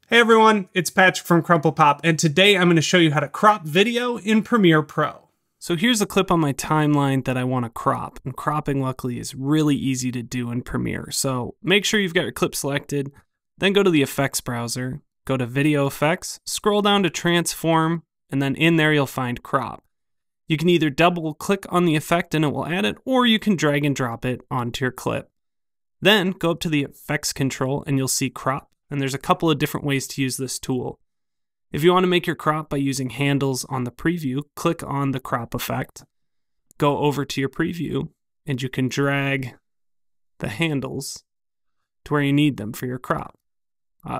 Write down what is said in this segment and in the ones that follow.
Hey everyone, it's Patrick from Crumple Pop, and today I'm going to show you how to crop video in Premiere Pro. So here's a clip on my timeline that I want to crop, and cropping luckily is really easy to do in Premiere. So make sure you've got your clip selected, then go to the effects browser, go to video effects, scroll down to transform, and then in there you'll find crop. You can either double click on the effect and it will add it, or you can drag and drop it onto your clip. Then go up to the effects control and you'll see crop. And there's a couple of different ways to use this tool. If you want to make your crop by using handles on the preview, click on the crop effect, go over to your preview, and you can drag the handles to where you need them for your crop.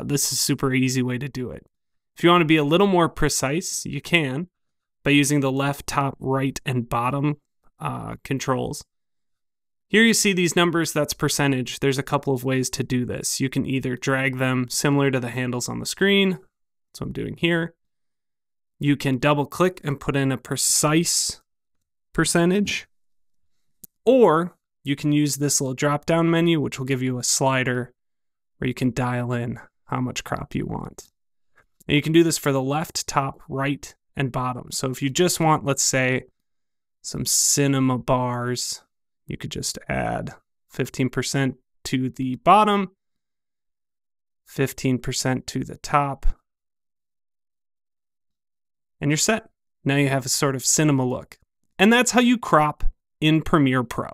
This is a super easy way to do it. If you want to be a little more precise, you can by using the left, top, right, and bottom controls. Here you see these numbers, that's percentage. There's a couple of ways to do this. You can either drag them similar to the handles on the screen. That's what I'm doing here. You can double click and put in a precise percentage. Or you can use this little drop down menu, which will give you a slider where you can dial in how much crop you want. And you can do this for the left, top, right, and bottom. So if you just want, let's say, some cinema bars, you could just add 15% to the bottom, 15% to the top, and you're set. Now you have a sort of cinema look. And that's how you crop in Premiere Pro.